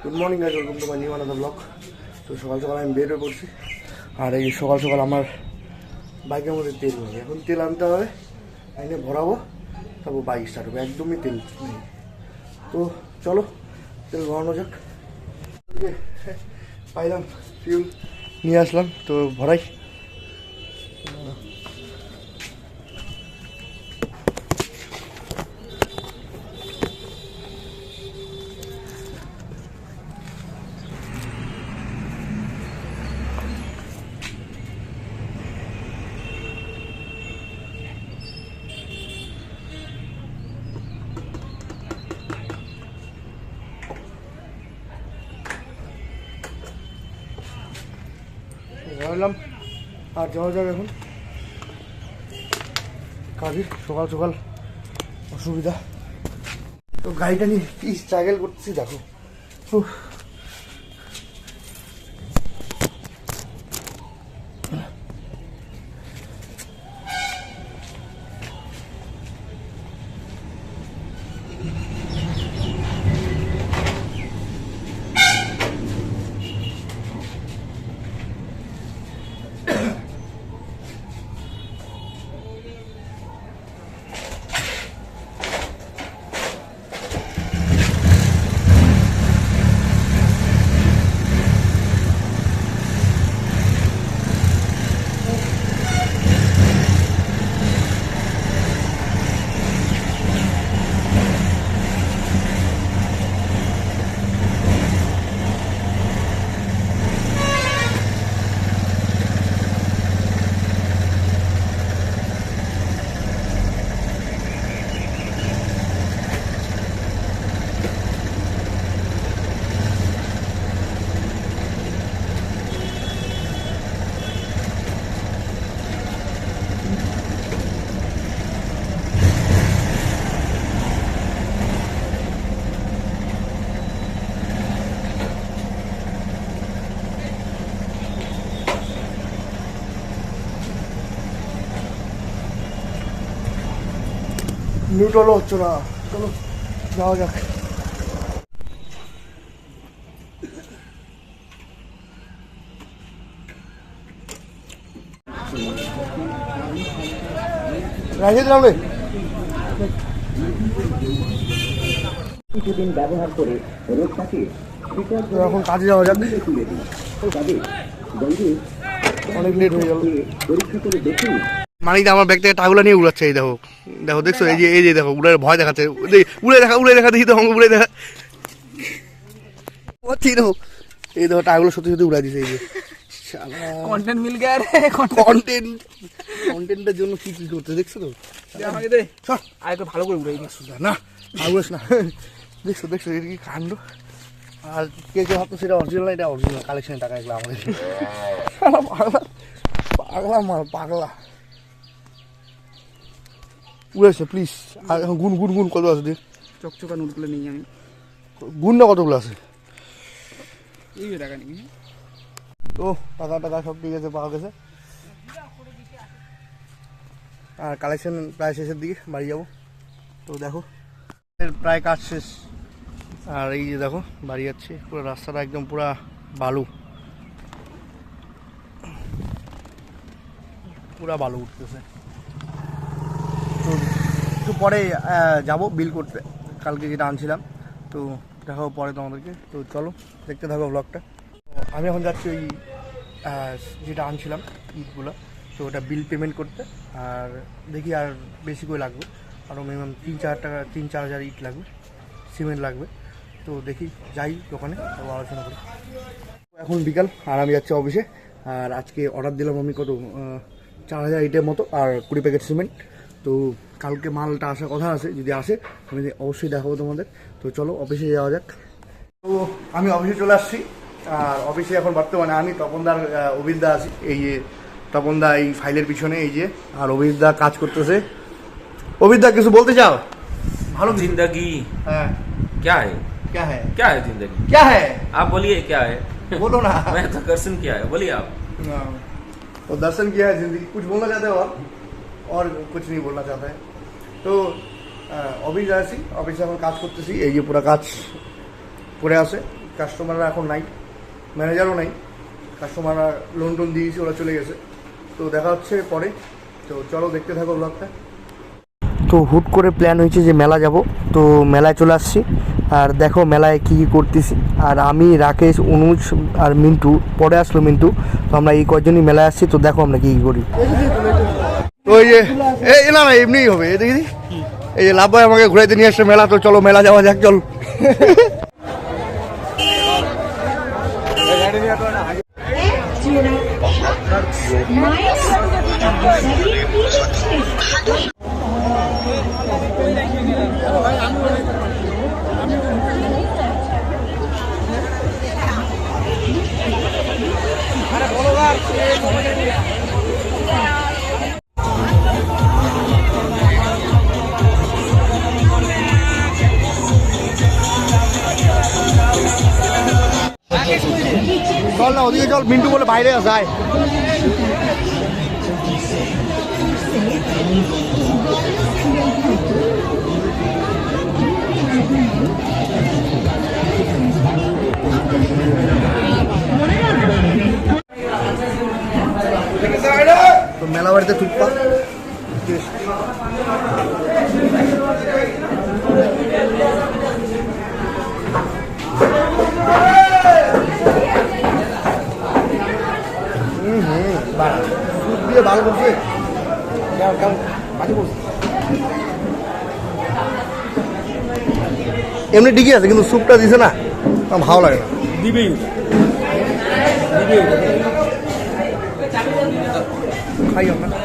Good morning guys, welcome to my new another blog. তো সকাল সকাল আমি বের হয়ে পড়ছি, আর এই সকাল সকাল আমার বাইকের মধ্যে তেল নেই। এখন তেল আনতে হবে, এনে ভরাবো, তারপর বাইক স্টার্ট হবে। একদমই তেল নেই, তো চলো তেল ভরানো যাক। পাইলাম ফিউল, নিয়ে আসলাম, তো ভরাই। ভরালাম আর যাওয়া যাবে এখন কাজে। সকাল সকাল অসুবিধা, তো গাড়িটা নিয়ে কি স্ট্রাগল করতেছি দেখো। নিউট্রালও হচ্ছে না, চলো যাওয়া যাক। রাখিয়ে দিলাম রে, কিছুদিন ব্যবহার করে রোগটাকে এখন কাজে যাওয়া যাক। অনেক লেট হয়ে গেল। পরীক্ষা করে দেখুন মানিক আমার ব্যাগ থেকে টাকাগুলো নিয়ে উড়াচ্ছে। এই দেখো দেখো, দেখছো? এই যে দেখো, উড়ে ভয় দেখাচ্ছে। উড়ে দেখা দেখি তো, উড়ে দেখা ঠিক দেখো। এই দেখো টাকাগুলো সত্যি সত্যি উড়াই দিছে। এই যে কন্টেন্ট মিল গেছে রে, কন্টেন্টের জন্য কি কি করতে দেখছো তো? আমাকে দে চল, আয় তো ভালো করে উড়াই দিস না, আগুস না। দেখছো দেখছো এটা কি কাণ্ড। আর কে কে ভাবতো সেটা অরিজিনাল, এটা অরিজিনাল কালেকশনের টাকা। এগুলো আমাদের পাগলা পাগলা মাল, পাগলা উড়েছে। প্লিজ আর এখন গুন গুন গুন কত আছে দেখ। চকচকা নোটগুলো নিই আমি, গুন না কতগুলো আছে। এই টাকা নিবি তো, টাকা টাকা সব ঠিক আছে, পাওয়া গেছে। আর কালেকশন প্রায় শেষের দিকে, বাড়ি যাবো। তো দেখো প্রায় কাজ শেষ, আর এই যে দেখো বাড়ি যাচ্ছে। পুরো রাস্তাটা একদম পুরা বালু, পুরা বালু উঠতেছে। তো একটু পরে যাবো বিল করতে, কালকে যেটা আনছিলাম। তো দেখাবো পরে তোমাদেরকে। তো চলো দেখতে থাকো ব্লগটা। আমি এখন যাচ্ছি ওই যেটা আনছিলাম ইটগুলো, তো ওটা বিল পেমেন্ট করতে। আর দেখি আর বেশি করে লাগবে, আরও মিনিমাম 3-4 হাজার ইট লাগবে, সিমেন্ট লাগবে। তো দেখি যাই দোকানে, তারপর আলোচনা করি। এখন বিকাল, আর আমি যাচ্ছি অফিসে। আর আজকে অর্ডার দিলাম আমি কত 4,000 ইটের মতো, আর 20 প্যাকেট সিমেন্ট। তো কালকে মালটা আসার কথা আছে, যদি আসে আমি অবশ্যই দেখাবো তোমাদের। তো চলো অফিসে যাওয়া যাক। তো আমি অফিসে চলে আসছি, আর অফিসে এখন বর্তমানে আমি তপনদার অভিজ্ঞতা আছি। এই যে তপনদা এই ফাইলের পিছনে, এই যে, আর অভিজ্ঞতা কাজ করতেছে। অভিজ্ঞতা কিছু বলতে চাও? ভালো जिंदगी হ্যাঁ, क्या है क्या है क्या है जिंदगी क्या है आप बोलिए क्या है बोलो ना। मैं तो दर्शन किया है, बोलिए आप। तो दर्शन किया है जिंदगी, कुछ बोलना चाहते हो आप? और कुछ नहीं बोलना चाहता है। तो অফিস আসি, অফিসে এখন কাজ করতেছি। এই যে পুরো কাজ করে আসে, কাস্টমাররা এখন নাই, ম্যানেজারও নাই, কাস্টমাররা লোন টোন দিয়েছে, ওরা চলে গেছে। তো দেখা হচ্ছে পরে, তো চলো দেখতে থাকো ব্লগটা। তো হুট করে প্ল্যান হয়েছে যে মেলা যাব, তো মেলায় চলে আসছি। আর দেখো মেলায় কী কী করতেছি। আর আমি, রাকেশ, অনুজ আর মিন্টু, পরে আসলো মিন্টু। তো আমরা এই কয়জনই মেলায় আসছি। তো দেখো আমরা কী কী করি। তো এই যে এই না না এমনিই হবে, এই দেখি এই যে লাভ ভাই আমাকে ঘুরাইতে নিয়ে আসছে মেলা। তো চলো মেলা যাওয়া যাক, চল। চল না ওদিকে চল, মিন্টু বলে বাইরে যায়। তো মেলা বাড়িতে টুকপা দিয়ে ভালো করছে, এমনি ঠিকই আছে, কিন্তু স্যুপটা দিছে না, আমার ভালো লাগে না। দিবেই খাই আমরা।